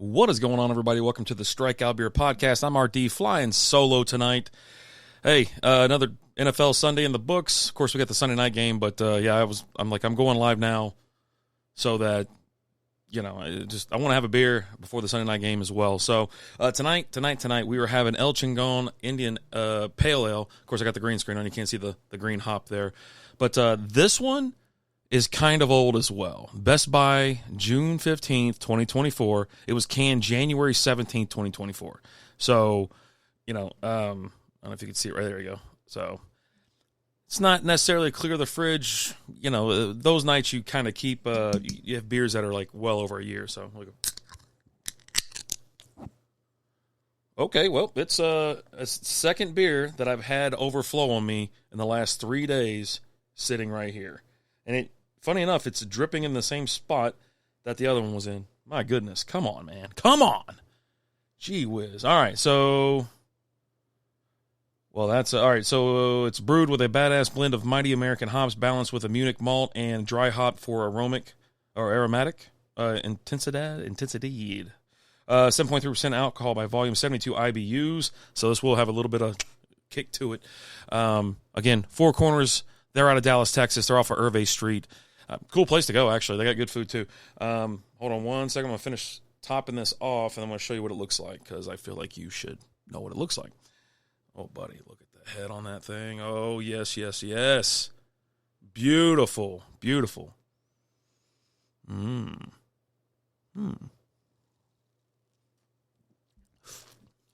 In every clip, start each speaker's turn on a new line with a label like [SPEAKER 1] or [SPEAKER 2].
[SPEAKER 1] What is going on, everybody? Welcome to the Strikeout Beer Podcast. I'm RD, flying solo tonight. Hey, another NFL Sunday in the books. Of course, we got the Sunday night game, but I'm going live now so that, I want to have a beer before the Sunday night game as well. So tonight, we were having El Chingon Indian Pale Ale. Of course, I got the green screen on. You can't see the green hop there. But this one is kind of old as well. Best by June 15th, 2024. It was canned January 17th, 2024. So, I don't know if you can see it right there. You go. So it's not necessarily clear the fridge. Those nights you kind of keep, you have beers that are like well over a year. So, okay, well, it's a second beer that I've had overflow on me in the last 3 days sitting right here. And funny enough, it's dripping in the same spot that the other one was in. My goodness. Come on, man. Come on. Gee whiz. All right, so... Well, that's... all right, so it's brewed with a badass blend of mighty American hops balanced with a Munich malt and dry hop for aromatic intensity. 7.3% alcohol by volume, 72 IBUs. So this will have a little bit of kick to it. Again, Four Corners. They're out of Dallas, Texas. They're off of Hervey Street. Cool place to go, actually. They got good food, too. Hold on one second. I'm going to finish topping this off, and I'm going to show you what it looks like, because I feel like you should know what it looks like. Oh, buddy, look at the head on that thing. Oh, yes, yes, yes. Beautiful, beautiful. All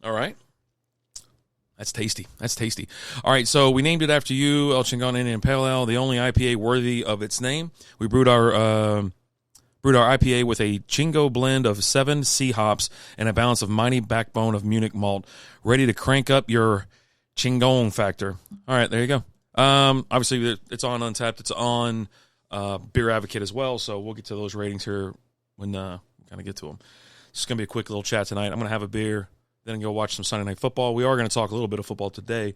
[SPEAKER 1] right. That's tasty. That's tasty. All right, so we named it after you, El Chingon Indian Pale Ale, the only IPA worthy of its name. We brewed our IPA with a Chingo blend of 7 C hops and a balance of mighty backbone of Munich malt, ready to crank up your Chingon factor. All right, there you go. Obviously, it's on Untapped. It's on Beer Advocate as well, so we'll get to those ratings here when we kind of get to them. It's going to be a quick little chat tonight. I'm going to have a beer. Then go watch some Sunday Night Football. We are going to talk a little bit of football today.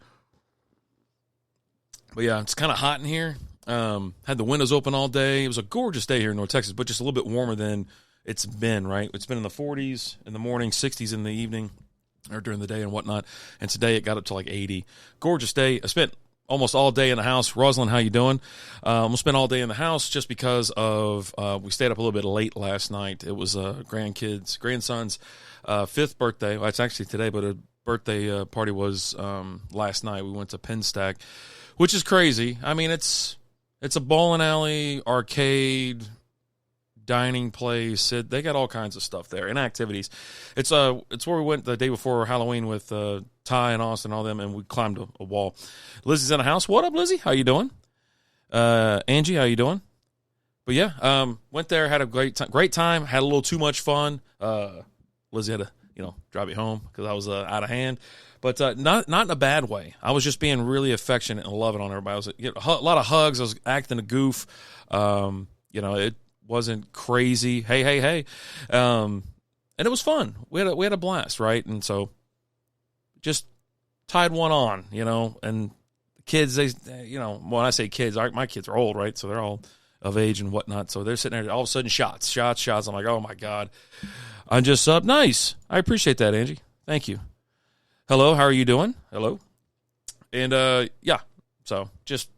[SPEAKER 1] But, yeah, it's kind of hot in here. Had the windows open all day. It was a gorgeous day here in North Texas, but just a little bit warmer than it's been, right? It's been in the 40s in the morning, 60s in the evening or during the day and whatnot. And today it got up to like 80. Gorgeous day. I spent almost all day in the house. Rosalind, how you doing? We'll spend all day in the house just because of we stayed up a little bit late last night. It was grandson's 5th birthday. Well, it's actually today, but a birthday party was last night. We went to Penn Stack, which is crazy. I mean, it's a bowling alley, arcade, dining place. They got all kinds of stuff there and activities. It's where we went the day before Halloween with Ty and Austin and all them, and we climbed a wall. Lizzie's in the house. What up, Lizzie? How you doing? Angie, how you doing? But yeah, went there, had a great time, had a little too much fun. Lizzie had to, drive me home because I was out of hand, but not in a bad way. I was just being really affectionate and loving on everybody. I was a lot of hugs. I was acting a goof. It wasn't crazy. Hey. And it was fun. We had a blast, right? And so just tied one on, and the kids, when I say kids, my kids are old, right? So they're all of age and whatnot. So they're sitting there, all of a sudden shots. I'm like, oh my God. I'm just up. Nice. I appreciate that, Angie. Thank you. Hello, how are you doing? Hello. And so just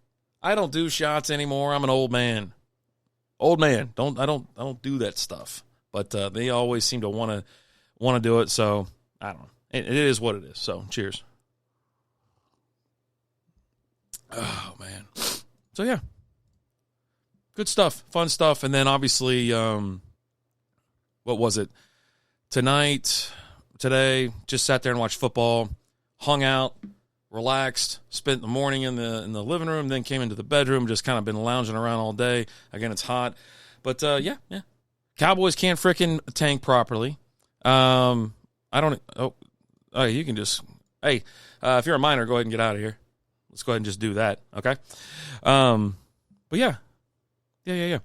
[SPEAKER 1] I don't do shots anymore. I'm an old man. I don't do that stuff. But they always seem to want to do it. So I don't know. It is what it is. So cheers. Oh man. So yeah. Good stuff, fun stuff. And then obviously what was it? Today, just sat there and watched football, hung out, relaxed, spent the morning in the living room, then came into the bedroom, just kind of been lounging around all day. Again, it's hot. But, yeah. Cowboys can't frickin' tank properly. You can just, if you're a minor, go ahead and get out of here. Let's go ahead and just do that, okay? But, yeah. Yeah.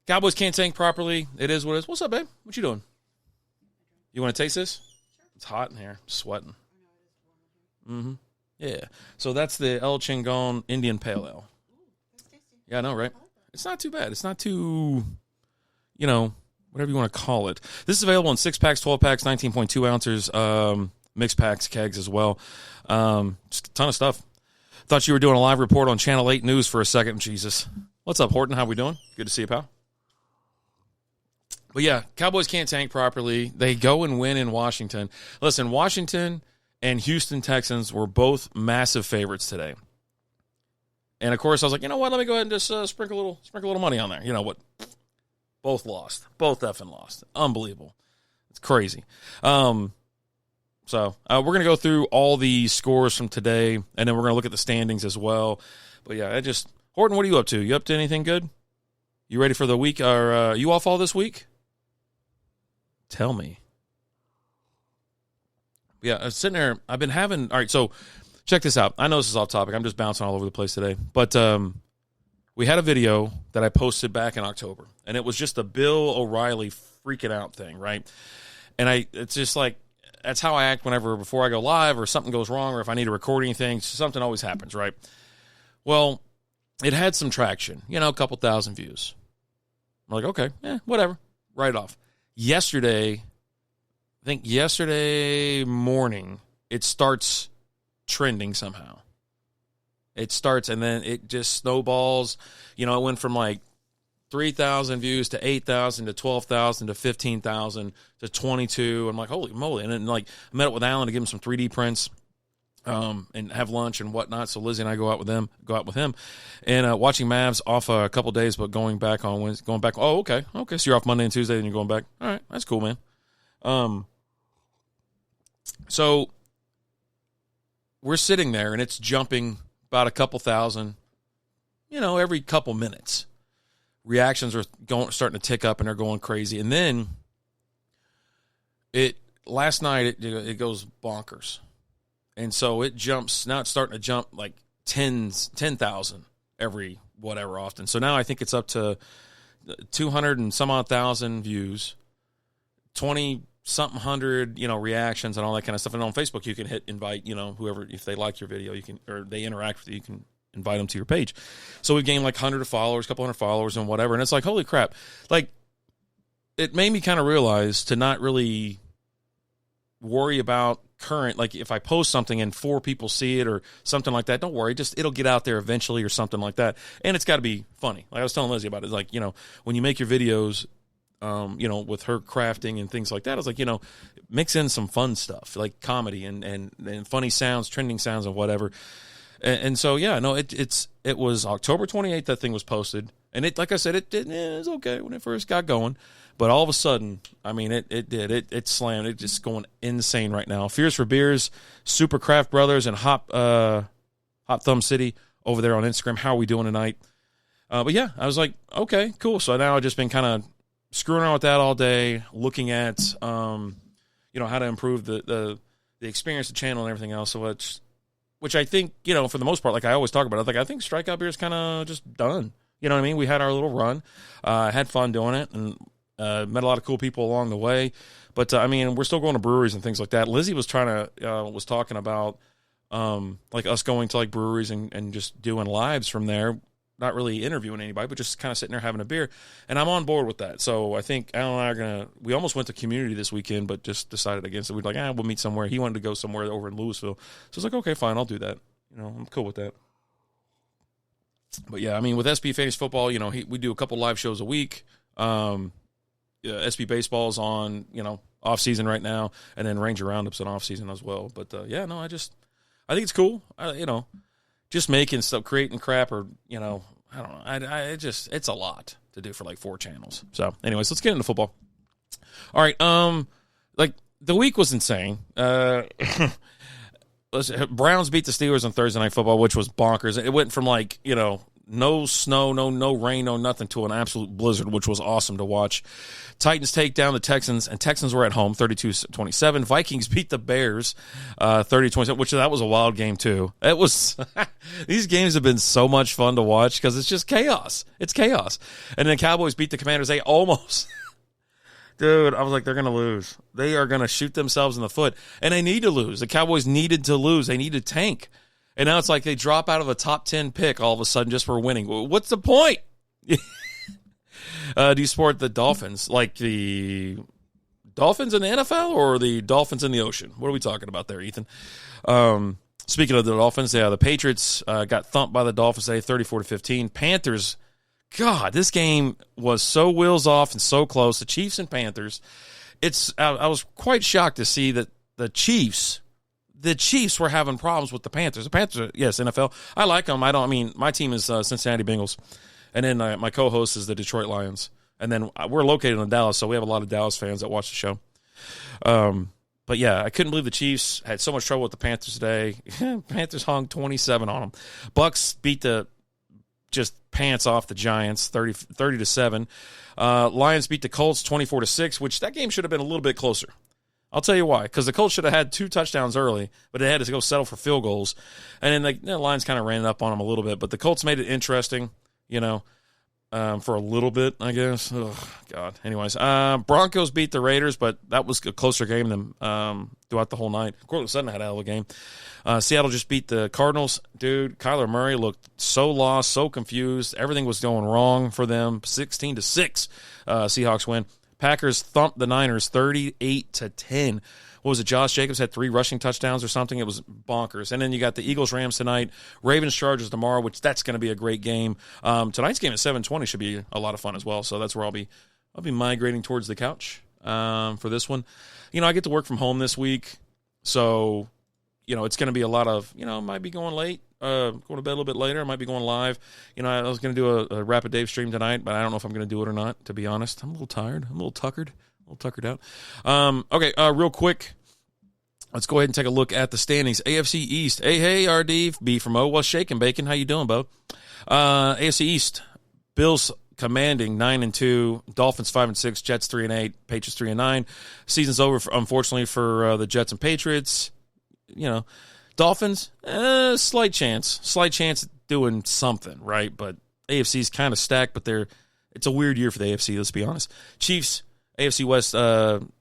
[SPEAKER 1] Cowboys can't tank properly. It is what it is. What's up, babe? What you doing? You want to taste this? Sure. It's hot in here. I'm sweating. Mm-hmm. Yeah. So that's the El Chingon Indian Pale Ale. Ooh, that's tasty. Yeah, I know, right? It's not too bad. It's not too, whatever you want to call it. This is available in 6-packs, 12-packs, 19.2 ounces, mixed packs, kegs as well. Just a ton of stuff. Thought you were doing a live report on Channel 8 News for a second. Jesus. What's up, Horton? How we doing? Good to see you, pal. But yeah, Cowboys can't tank properly. They go and win in Washington. Listen, Washington and Houston Texans were both massive favorites today. And of course, I was like, you know what? Let me go ahead and just sprinkle a little money on there. You know what? Both lost. Both effing lost. Unbelievable. It's crazy. So we're going to go through all the scores from today, and then we're going to look at the standings as well. But yeah, Horton, what are you up to? You up to anything good? You ready for the week? Or you off all this week? Tell me. Yeah, I was sitting there. I've been having. All right, so check this out. I know this is off topic. I'm just bouncing all over the place today. But we had a video that I posted back in October, and it was just a Bill O'Reilly freaking out thing, right? And it's just like, that's how I act before I go live or something goes wrong or if I need to record anything, something always happens, right? Well, it had some traction, a couple thousand views. I'm like, okay, whatever, write it off. Yesterday morning, it starts trending somehow. It starts and then it just snowballs. It went from like 3,000 views to 8,000 to 12,000 to 15,000 to 22. I'm like, holy moly. And then I met up with Alan to give him some 3D prints and have lunch and whatnot. So Lizzie and I go out with him and watching Mavs off a couple days, but going back on Wednesday, oh, okay. So you're off Monday and Tuesday and you're going back. All right. That's cool, man. So we're sitting there and it's jumping about a couple thousand, every couple minutes. Reactions are starting to tick up and they're going crazy. And then last night it goes bonkers. And so it jumps, now it's starting to jump like 10,000 every whatever often. So now I think it's up to 200 and some odd thousand views, 20 something hundred, reactions and all that kind of stuff. And on Facebook you can hit invite, whoever, if they like your video, you can, or they interact with you, you can invite them to your page. So we've gained like 100 followers, couple hundred followers and whatever. And it's like, holy crap. Like, it made me kind of realize to not really worry about current, like if I post something and 4 people see it or something like that, don't worry, just it'll get out there eventually or something like that. And it's got to be funny. Like I was telling Lizzie about it, it's like, when you make your videos, with her crafting and things like that, I was like, mix in some fun stuff like comedy and funny sounds, trending sounds and whatever. And so, yeah, no, it was October 28th that thing was posted. And it, like I said, it was okay when it first got going. But all of a sudden, I mean, it slammed. It's just going insane right now. Fears for Beers, Super Craft Brothers, and Hot Thumb City over there on Instagram. How are we doing tonight? But yeah, I was like, okay, cool. So now I've just been kind of screwing around with that all day, looking at, how to improve the experience, the channel, and everything else. So which I think, for the most part, like I always talk about it, I think Strikeout Beer is kind of just done. You know what I mean? We had our little run, had fun doing it, and met a lot of cool people along the way. But, we're still going to breweries and things like that. Lizzie was was talking about, us going to, breweries and just doing lives from there, not really interviewing anybody, but just kind of sitting there having a beer. And I'm on board with that. So I think Alan and I we almost went to Community this weekend, but just decided against it. We'd we'll meet somewhere. He wanted to go somewhere over in Louisville. So I was like, okay, fine, I'll do that. I'm cool with that. But yeah, with SB Fantasy Football, we do a couple live shows a week. SB Baseball's on, off season right now, and then Ranger Roundup's on off season as well. But I think it's cool. Just making stuff, creating crap, or I don't know. It's a lot to do for 4 channels. So, anyways, let's get into football. All right, the week was insane. Browns beat the Steelers on Thursday Night Football, which was bonkers. It went from no snow, no rain, no nothing to an absolute blizzard, which was awesome to watch. Titans take down the Texans, and Texans were at home, 32-27. Vikings beat the Bears, 30-27, which that was a wild game too. It was these games have been so much fun to watch because it's just chaos. It's chaos. And then Cowboys beat the Commanders. They almost dude, I was like, they're going to lose. They are going to shoot themselves in the foot, and they need to lose. The Cowboys needed to lose. They need to tank. And now it's like they drop out of a top 10 pick all of a sudden just for winning. What's the point? Do you support the Dolphins? Like the Dolphins in the NFL or the Dolphins in the ocean? What are we talking about there, Ethan? Speaking of the Dolphins, the Patriots got thumped by the Dolphins today, 34-15. Panthers, God, this game was so wheels off and so close. The Chiefs and Panthers. I was quite shocked to see that the Chiefs were having problems with the Panthers. The Panthers, yes, NFL. I like them. My team is Cincinnati Bengals, and then my co-host is the Detroit Lions. And then we're located in Dallas, so we have a lot of Dallas fans that watch the show. But yeah, I couldn't believe the Chiefs had so much trouble with the Panthers today. Panthers hung 27 on them. Bucks beat the just pants off the Giants, 30-7. Lions beat the Colts 24-6, which that game should have been a little bit closer. I'll tell you why. Because the Colts should have had 2 touchdowns early, but they had to go settle for field goals. And then the Lions kind of ran it up on them a little bit. But the Colts made it interesting, for a little bit, I guess. Oh, God. Anyways, Broncos beat the Raiders, but that was a closer game than throughout the whole night. Cortland Sutton had a hell of a game. Seattle just beat the Cardinals. Dude, Kyler Murray looked so lost, so confused. Everything was going wrong for them. 16-6, Seahawks win. Packers thumped the Niners 38-10. What was it? Josh Jacobs had 3 rushing touchdowns or something. It was bonkers. And then you got the Eagles-Rams tonight, Ravens-Chargers tomorrow, which that's going to be a great game. Tonight's game at 7:20 should be a lot of fun as well. So that's where I'll be migrating towards the couch for this one. I get to work from home this week, so it's going to be a lot of might be going late, going to bed a little bit later. I might be going live. I was going to do a Rapid Dave stream tonight, but I don't know if I'm going to do it or not. To be honest, I'm a little tired. I'm a little tuckered out. Okay, real quick, let's go ahead and take a look at the standings. AFC East. Hey, RD, B from O. What's shaking, Bacon? How you doing, Bo? AFC East. Bills commanding 9-2. Dolphins 5-6. Jets 3-8. Patriots 3-9. Season's over, unfortunately, for the Jets and Patriots. Dolphins, slight chance at doing something, right? But AFC's kind of stacked, but it's a weird year for the AFC. Let's be honest. Chiefs. AFC West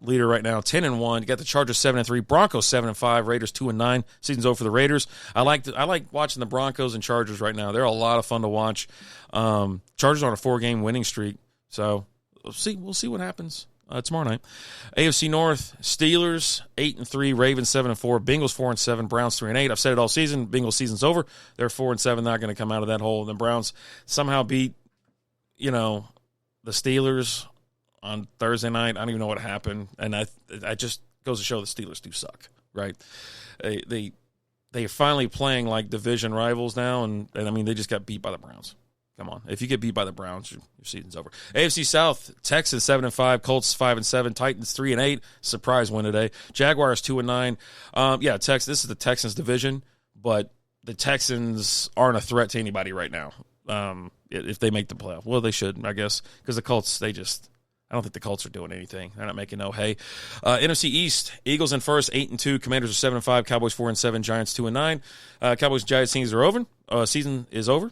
[SPEAKER 1] leader right now, 10-1. You got the Chargers 7-3, Broncos 7-5, Raiders 2-9. Season's over for the Raiders. I like watching the Broncos and Chargers right now. They're a lot of fun to watch. Chargers on a 4-game winning streak, so we'll see what happens tomorrow night. AFC North, Steelers 8-3, Ravens 7-4, Bengals 4-7, Browns 3-8. I've said it all season. Bengals season's over. They're 4-7. Not going to come out of that hole. And the Browns somehow beat the Steelers on Thursday night. I don't even know what happened, and I just goes to show the Steelers do suck, right? They are finally playing like division rivals now, and they just got beat by the Browns. Come on, if you get beat by the Browns, your season's over. AFC South, Texans 7-5, Colts 5-7, Titans 3-8. Surprise win today. Jaguars 2-9. This is the Texans division, but the Texans aren't a threat to anybody right now. If they make the playoff, well, they should, I guess, because the Colts I don't think the Colts are doing anything. They're not making no hay. NFC East, Eagles in first, 8-2. Commanders are 7-5. Cowboys 4-7. Giants 2-9. Cowboys and Giants seasons are over. Season is over.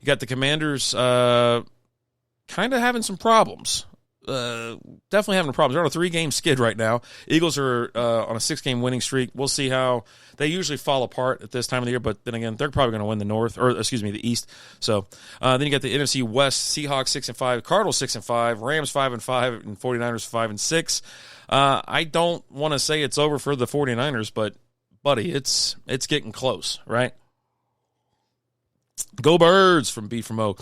[SPEAKER 1] You got the Commanders kind of having some problems. Definitely having problems. They're on a 3-game skid right now. Eagles are on a 6-game winning streak. We'll see how they usually fall apart at this time of the year, but then again, they're probably going to win the East. So then you got the NFC West, Seahawks 6-5, Cardinals 6-5, Rams 5-5, and 49ers 5-6. I don't want to say it's over for the 49ers, but buddy, it's getting close, right? Go Birds from B from O.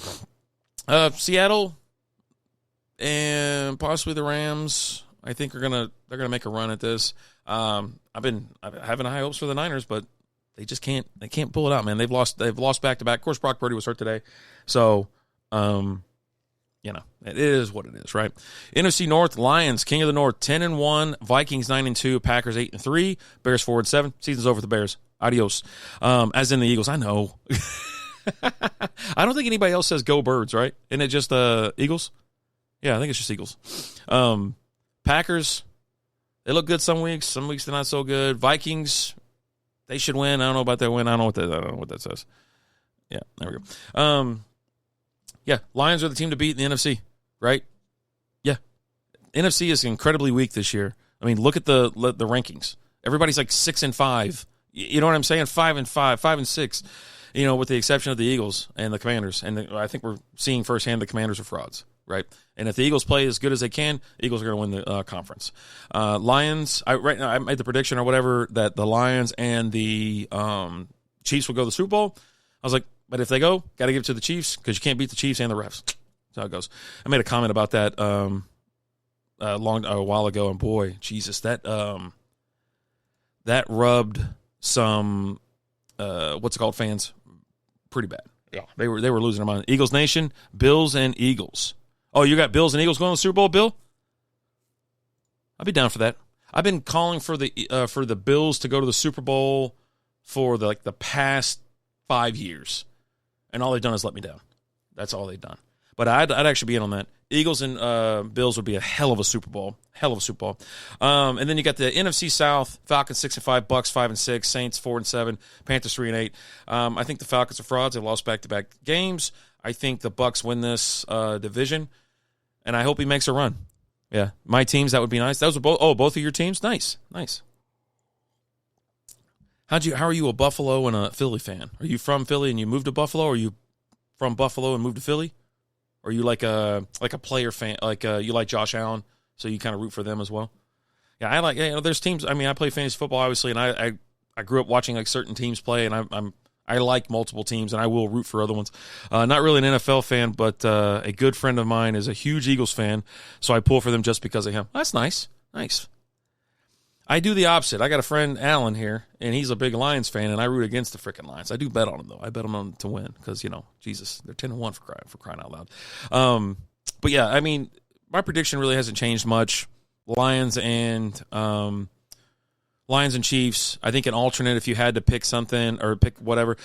[SPEAKER 1] Seattle and possibly the Rams, I think they're gonna make a run at this. I've been having high hopes for the Niners, but they just can't pull it out, man. They've lost back to back. Of course, Brock Purdy was hurt today, so it is what it is, right? NFC North, Lions, King of the North, 10-1, Vikings 9-2, Packers 8-3, Bears 4-7. Season's over for the Bears. Adios. As in the Eagles, I know. I don't think anybody else says go Birds, right? Isn't it just Eagles? Yeah, I think it's just Eagles. Packers, they look good some weeks they're not so good. Vikings, they should win. I don't know about their win. I don't know what that says. Yeah, there we go. Lions are the team to beat in the NFC, right? Yeah. NFC is incredibly weak this year. I mean, look at the rankings. Everybody's like 6-5. You know what I'm saying? 5-5, 5-6. With the exception of the Eagles and the Commanders. And I think we're seeing firsthand the Commanders are frauds. right? And if the Eagles play as good as they can, Eagles are going to win the conference. Lions, right now I made the prediction or whatever that the Lions and the Chiefs will go to the Super Bowl. I was like, but if they go, got to give it to the Chiefs because you can't beat the Chiefs and the refs. That's how it goes. I made a comment about that a while ago, and boy, Jesus, that rubbed some what's it called, fans pretty bad. Yeah, they were losing their mind. Eagles Nation, Bills and Eagles. Oh, you got Bills and Eagles going to the Super Bowl, Bill? I'd be down for that. I've been calling for the Bills to go to the Super Bowl for the past 5 years, and all they've done is let me down. That's all they've done. But I'd actually be in on that. Eagles and Bills would be a hell of a Super Bowl. And then you got the NFC South: Falcons 6-5, Bucks 5-6, Saints 4-7, Panthers 3-8. I think the Falcons are frauds. They lost back-to-back games. I think the Bucks win this division, and I hope he makes a run. Yeah, my teams, that would be nice. That was both of your teams. Nice. How are you a Buffalo and a Philly fan? Are you from Philly and you moved to Buffalo? Or are you from Buffalo and moved to Philly? Or are you like a player fan, you like Josh Allen, so you kind of root for them as well? Yeah, I like. There's teams. I mean, I play fantasy football obviously, and I grew up watching like certain teams play, and I like multiple teams, and I will root for other ones. Not really an NFL fan, but a good friend of mine is a huge Eagles fan, so I pull for them just because of him. That's nice. I do the opposite. I got a friend, Alan, here, and he's a big Lions fan, and I root against the freaking Lions. I do bet on them, though. I bet them on to win because, Jesus, they're 10-1 for crying out loud. But, yeah, I mean, my prediction really hasn't changed much. Lions and Chiefs. I think an alternate if you had to pick something or pick whatever.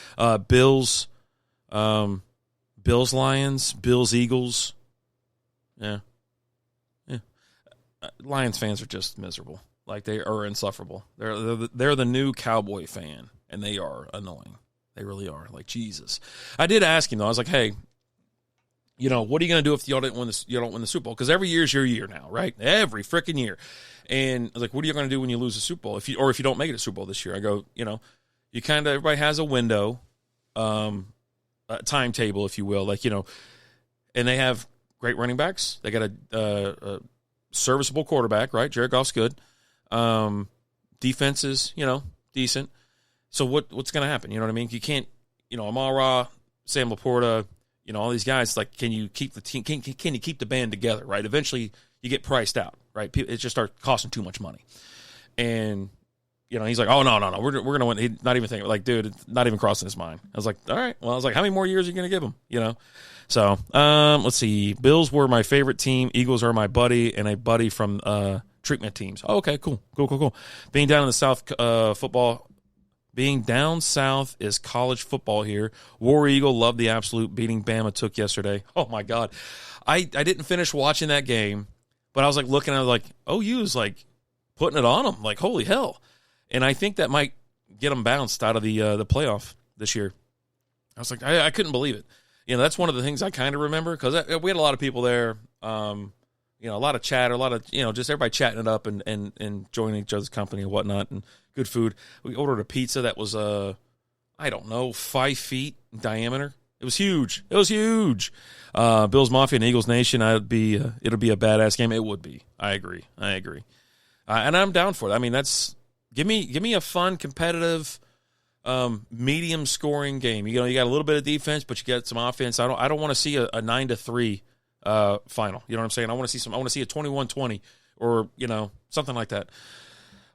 [SPEAKER 1] Bills, Lions, Bills, Eagles. Yeah. Lions fans are just miserable. Like, they are insufferable. They're the new Cowboy fan, and they are annoying. They really are. Like, Jesus. I did ask him, though. I was like, hey, what are you going to do if you don't win the Super Bowl? Because every year is your year now, right? Every freaking year. And I was like, what are you going to do when you lose a Super Bowl? If you don't make it a Super Bowl this year? I go, you kind of, everybody has a window, a timetable, if you will. And they have great running backs. They got a serviceable quarterback, right? Jared Goff's good. Defense is, decent. So what's going to happen? You know what I mean? You can't, Amon-Ra, Sam Laporta, all these guys, like, can you keep the team, can you keep the band together, right? Eventually you get priced out, right? It just starts costing too much money. And, he's like, oh, no, we're going to win. He's not even thinking, like, dude, it's not even crossing his mind. I was like, all right. Well, I was like, how many more years are you going to give him, So, let's see. Bills were my favorite team. Eagles are my buddy and a buddy from, treatment teams. Oh, okay, cool. Being down in the South, being down south is college football here. War Eagle loved the absolute beating Bama took yesterday. Oh my God. I didn't finish watching that game, but I was like looking at it like, OU is like putting it on them. Like, holy hell. And I think that might get them bounced out of the playoff this year. I was like, I couldn't believe it. That's one of the things I kind of remember because we had a lot of people there. A lot of chatter, a lot of, just everybody chatting it up and enjoying each other's company and whatnot, and good food. We ordered a pizza that was, 5 feet in diameter. It was huge. Bills Mafia and Eagles Nation, it'll be a badass game. It would be. I agree. And I'm down for it. I mean, give me a fun, competitive, medium scoring game. You got a little bit of defense, but you got some offense. I don't want to see a 9-3 final. You know what I'm saying? I want to see a 21-20 or, something like that.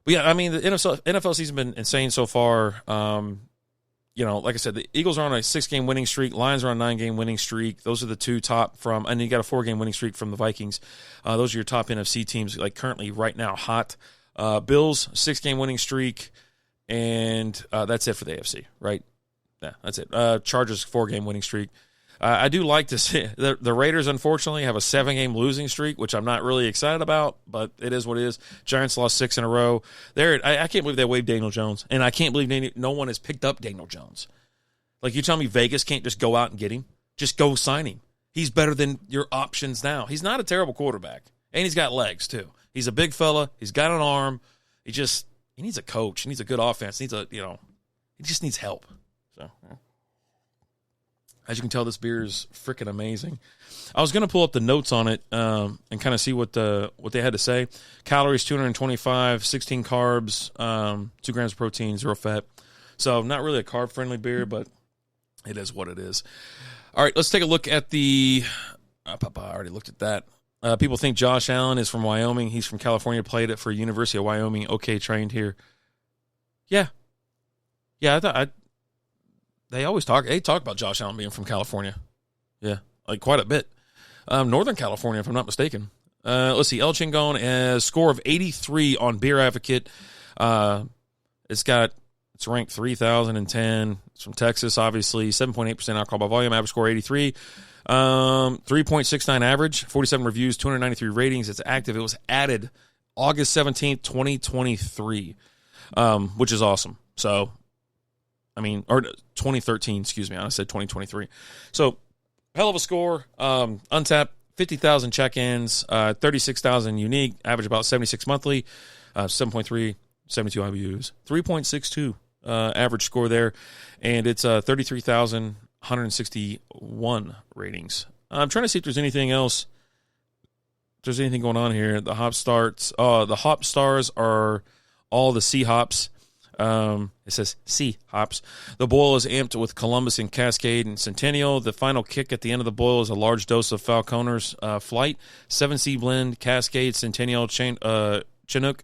[SPEAKER 1] But yeah, I mean, the NFL season has been insane so far. Like I said, the Eagles are on a 6-game winning streak. Lions are on a 9-game winning streak. Those are the two top and you got a 4-game winning streak from the Vikings. Those are your top NFC teams, like currently right now hot. Bills, 6-game winning streak. And that's it for the AFC, right? Yeah, that's it. Chargers, 4-game winning streak. I do like to see the Raiders, unfortunately, have a 7-game losing streak, which I'm not really excited about, but it is what it is. Giants lost 6 in a row. I can't believe they waived Daniel Jones, and I can't believe no one has picked up Daniel Jones. Like, you tell me Vegas can't just go out and get him? Just go sign him. He's better than your options now. He's not a terrible quarterback, and he's got legs, too. He's a big fella. He's got an arm. He needs a coach. He needs a good offense. He just needs help. So, As you can tell, this beer is freaking amazing. I was going to pull up the notes on it and kind of see what they had to say. Calories, 225, 16 carbs, 2 grams of protein, 0 fat. So not really a carb-friendly beer, but it is what it is. All right, let's take a look at the I already looked at that. People think Josh Allen is from Wyoming. He's from California, played it for University of Wyoming. Okay, trained here. Yeah, I thought they always talk about Josh Allen being from California. Yeah, like quite a bit. Northern California, if I'm not mistaken. Let's see. El Chingon has score of 83 on Beer Advocate. It's ranked 3010. It's from Texas, obviously. 7.8% alcohol by volume. Average score 83. 3.69 average. 47 reviews. 293 ratings. It's active. It was added August 17th, 2023, which is awesome. So, or 2013, excuse me. I said 2023. So, hell of a score. Untapped, 50,000 check-ins, 36,000 unique, average about 76 monthly, 7.3, 72 IBUs, 3.62 average score there, and it's 33,161 ratings. I'm trying to see if there's anything else. If there's anything going on here. The hop stars are all the C hops. It says C hops. The boil is amped with Columbus and Cascade and Centennial. The final kick at the end of the boil is a large dose of Falconer's Flight, 7C blend, Cascade, Centennial, Chinook,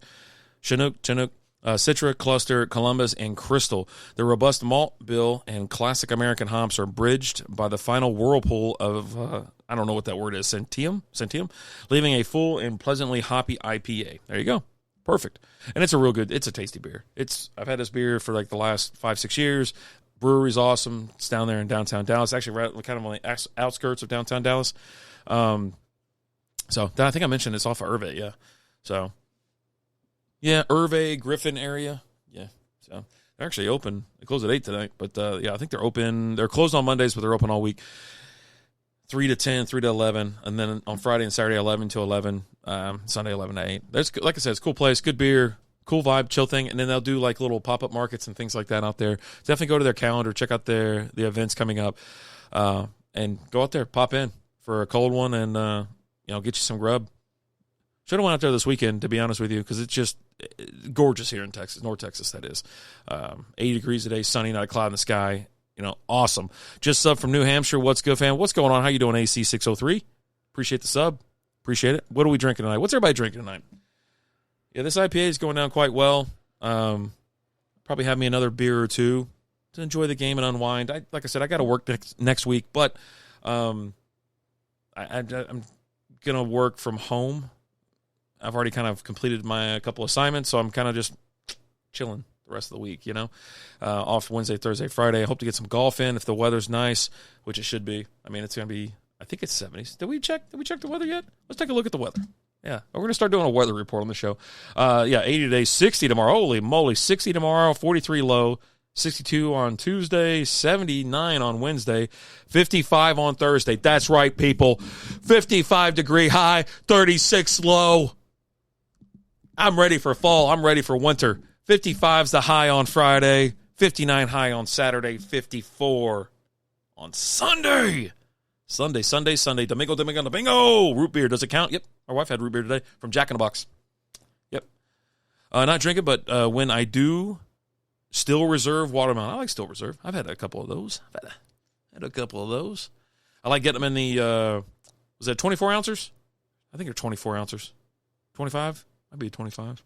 [SPEAKER 1] Citra, Cluster, Columbus, and Crystal. The robust malt bill and classic American hops are bridged by the final whirlpool of, I don't know what that word is, Centium, leaving a full and pleasantly hoppy IPA. There you go. Perfect. And it's a tasty beer. I've had this beer for like the last 5-6 years. Brewery's awesome. It's down there in downtown Dallas, actually right kind of on the outskirts of downtown Dallas. So I think I mentioned it's off of Irvay, yeah. So, yeah, Irvay, Griffin area. Yeah, so they're actually open. They close at 8 tonight, but I think they're open. They're closed on Mondays, but they're open all week. 3 to 10, 3 to 11, and then on Friday and Saturday, 11 to 11, Sunday, 11 to 8. There's, like I said, it's a cool place, good beer, cool vibe, chill thing, and then they'll do like little pop-up markets and things like that out there. Definitely go to their calendar, check out the events coming up, and go out there, pop in for a cold one, and get you some grub. Should have went out there this weekend, to be honest with you, because it's just gorgeous here in Texas, North Texas, that is. 80 degrees a day, sunny, not a cloud in the sky. Awesome. Just sub from New Hampshire. What's good, fam? What's going on? How you doing, AC603? Appreciate the sub. Appreciate it. What are we drinking tonight? What's everybody drinking tonight? Yeah, this IPA is going down quite well. Probably have me another beer or two to enjoy the game and unwind. Like I said, I got to work next week, but I'm going to work from home. I've already kind of completed my couple assignments, so I'm kind of just chilling the rest of the week, off Wednesday, Thursday, Friday. I hope to get some golf in if the weather's nice, which it should be. It's going to be, I think it's 70s. Did we check the weather yet? Let's take a look at the weather. Yeah, we're going to start doing a weather report on the show. 80 today, 60 tomorrow. Holy moly, 60 tomorrow, 43 low, 62 on Tuesday, 79 on Wednesday, 55 on Thursday. That's right, people. 55-degree high, 36 low. I'm ready for fall. I'm ready for winter. 55's the high on Friday, 59 high on Saturday, 54 on Sunday. Sunday. Domingo. Root beer. Does it count? Yep. My wife had root beer today from Jack in the Box. Yep. Not drinking, but when I do, Still Reserve watermelon. I like Still Reserve. I've had a couple of those. I like getting them in the, was that 24 ounces? I think they're 24 ounces. 25? Might be 25.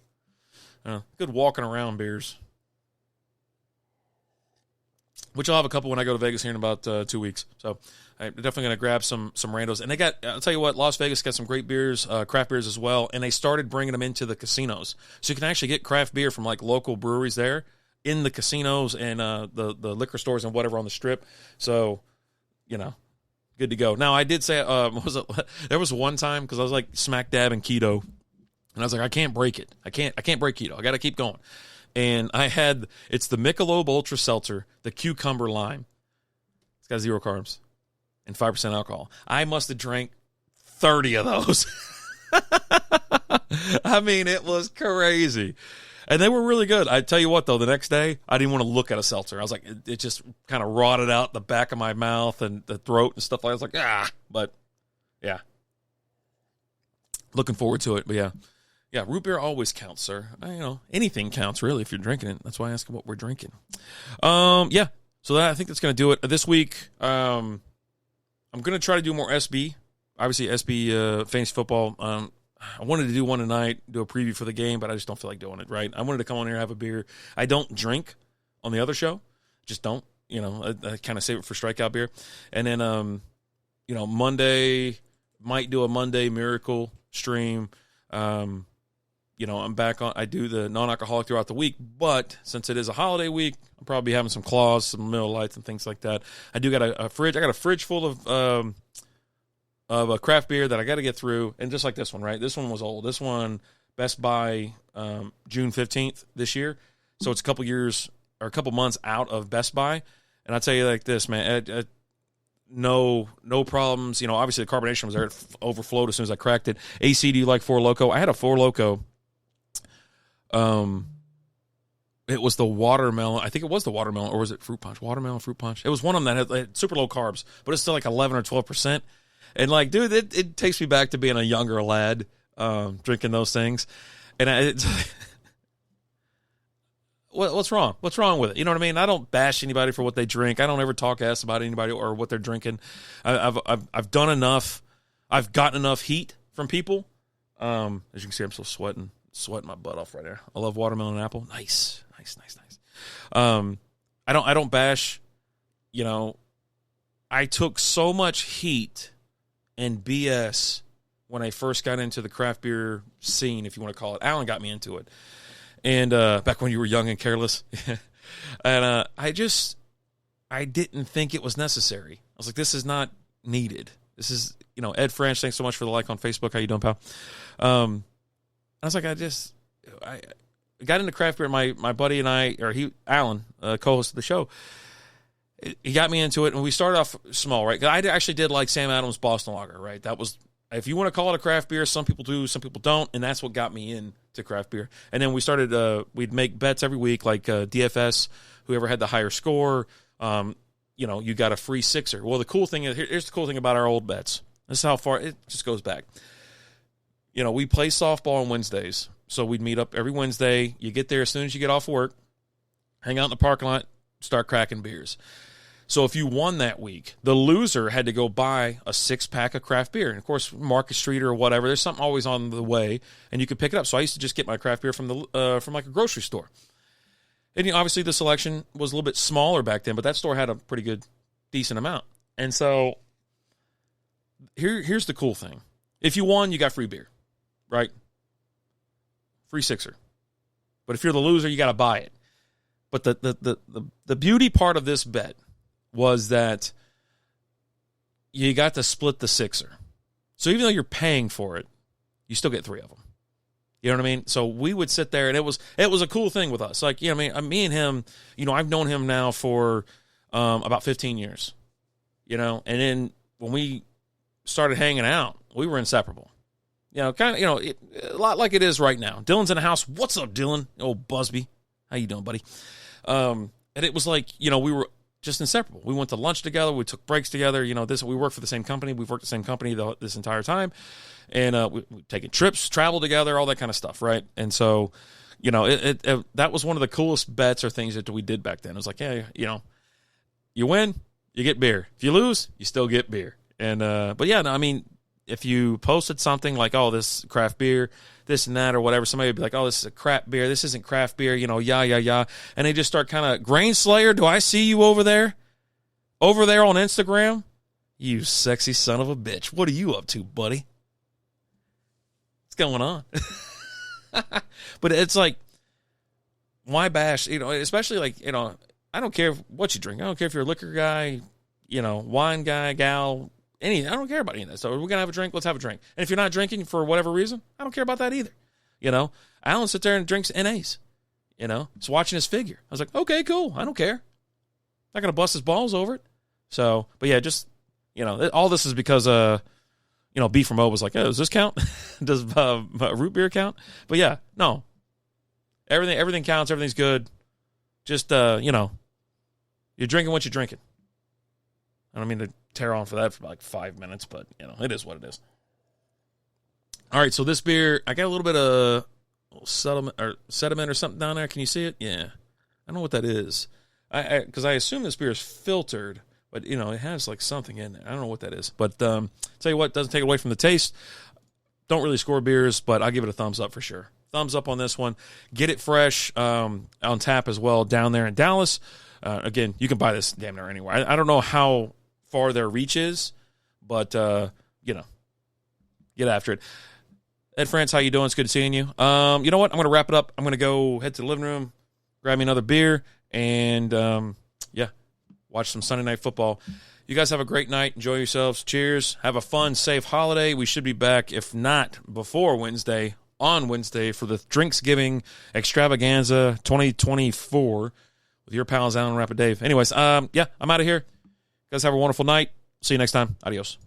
[SPEAKER 1] Good walking around beers. Which I'll have a couple when I go to Vegas here in about 2 weeks. So I'm definitely going to grab some randos. And I'll tell you what, Las Vegas got some great beers, craft beers as well. And they started bringing them into the casinos. So you can actually get craft beer from like local breweries there in the casinos and the liquor stores and whatever on the strip. So, good to go. Now, I did say, there was one time because I was like smack dab in keto. And I was like, I can't break it. I can't break keto. I got to keep going. And it's the Michelob Ultra Seltzer, the cucumber lime. It's got 0 carbs and 5% alcohol. I must have drank 30 of those. It was crazy. And they were really good. I tell you what, though, the next day, I didn't want to look at a seltzer. I was like, it just kind of rotted out the back of my mouth and the throat and stuff like that. I was like, but yeah. Looking forward to it. But yeah. Yeah, root beer always counts, sir. Anything counts, really, if you're drinking it. That's why I ask what we're drinking. Yeah. So I think that's going to do it. This week, I'm going to try to do more SB. Obviously, SB fantasy football. I wanted to do one tonight, do a preview for the game, but I just don't feel like doing it, right? I wanted to come on here and have a beer. I don't drink on the other show. Just don't. I kind of save it for strikeout beer. And then, Monday, might do a Monday Miracle stream. I'm back on. I do the non-alcoholic throughout the week, but since it is a holiday week, I'll probably be having some claws, some Miller Lights, and things like that. I do got a fridge. I got a fridge full of a craft beer that I got to get through, and just like this one, right? This one was old. This one, Best Buy, June 15th this year, so it's a couple months out of Best Buy. And I tell you like this, man, no problems. Obviously the carbonation was there. It overflowed as soon as I cracked it. AC, do you like Four Loko? I had a Four Loko. It was the watermelon. I think it was the watermelon, or was it fruit punch? Watermelon, fruit punch. It was one of them that had super low carbs, but it's still like 11 or 12%. And like, dude, it takes me back to being a younger lad, drinking those things. And what's wrong? What's wrong with it? You know what I mean? I don't bash anybody for what they drink. I don't ever talk ass about anybody or what they're drinking. I've done enough. I've gotten enough heat from people. As you can see, I'm still sweating my butt off right there. I love watermelon and apple. Nice. I don't bash. I took so much heat and BS when I first got into the craft beer scene, if you want to call it. Alan got me into it. And back when you were young and careless. And I didn't think it was necessary. I was like, this is not needed. This is, Ed French, thanks so much for the like on Facebook. How you doing, pal? I was like, I got into craft beer. My buddy and I, Alan, co-host of the show, he got me into it, and we started off small, right? I actually did like Sam Adams Boston Lager, right? That was, if you want to call it a craft beer, some people do, some people don't, and that's what got me into craft beer. And then we started, we'd make bets every week, like DFS, whoever had the higher score, you got a free sixer. Well, the cool thing is, here's the cool thing about our old bets. This is how far, it just goes back. We play softball on Wednesdays, so we'd meet up every Wednesday. You get there as soon as you get off work, hang out in the parking lot, start cracking beers. So if you won that week, the loser had to go buy a 6-pack of craft beer. And, of course, Market Street or whatever, there's something always on the way, and you could pick it up. So I used to just get my craft beer from like a grocery store. And obviously the selection was a little bit smaller back then, but that store had a pretty good, decent amount. And so here's the cool thing. If you won, you got free beer, right? Free sixer. But if you're the loser, you got to buy it. But the beauty part of this bet was that you got to split the sixer. So even though you're paying for it, you still get 3 of them. You know what I mean? So we would sit there, and it was a cool thing with us. Like, me and him, I've known him now for about 15 years. And then when we started hanging out, we were inseparable. Kind of, a lot like it is right now. Dylan's in the house. What's up, Dylan? Old Busby. How you doing, buddy? And it was like, we were just inseparable. We went to lunch together. We took breaks together. We work for the same company. We've worked the same company this entire time. And we've taken trips, traveled together, all that kind of stuff, right? And so, that was one of the coolest bets or things that we did back then. It was like, yeah, you win, you get beer. If you lose, you still get beer. And but yeah, no, I mean, if you posted something like, oh, this craft beer, this and that or whatever, somebody would be like, oh, this is a crap beer, this isn't craft beer, yeah. And they just start kind of, Grain Slayer, do I see you over there? Over there on Instagram? You sexy son of a bitch. What are you up to, buddy? What's going on? But it's like, why bash, especially like, I don't care what you drink. I don't care if you're a liquor guy, wine guy, gal, anything. I don't care about any of that. So we're going to have a drink. Let's have a drink. And if you're not drinking for whatever reason, I don't care about that either. Alan sits there and drinks NAs, he's watching his figure. I was like, okay, cool. I don't care. Not going to bust his balls over it. So, but yeah, just, all this is because, B from O was like, oh, does this count? Does root beer count? But yeah, no. Everything counts. Everything's good. Just, you're drinking what you're drinking. I don't mean to tear on for that for like 5 minutes, but, it is what it is. All right, so this beer, I got a little bit of sediment or something down there. Can you see it? Yeah. I don't know what that is. Because I assume this beer is filtered, but, it has like something in there. I don't know what that is. But tell you what, doesn't take away from the taste. Don't really score beers, but I'll give it a thumbs up for sure. Thumbs up on this one. Get it fresh on tap as well down there in Dallas. Again, you can buy this damn near anywhere. I don't know how far their reach is, but, get after it. Ed France, how you doing? It's good seeing you. You know what? I'm going to wrap it up. I'm going to go head to the living room, grab me another beer, and, watch some Sunday Night Football. You guys have a great night. Enjoy yourselves. Cheers. Have a fun, safe holiday. We should be back, if not before Wednesday, on Wednesday for the Drinksgiving Extravaganza 2024 with your pals, Alan Rapid Dave. Anyways, I'm out of here. You guys have a wonderful night. See you next time. Adios.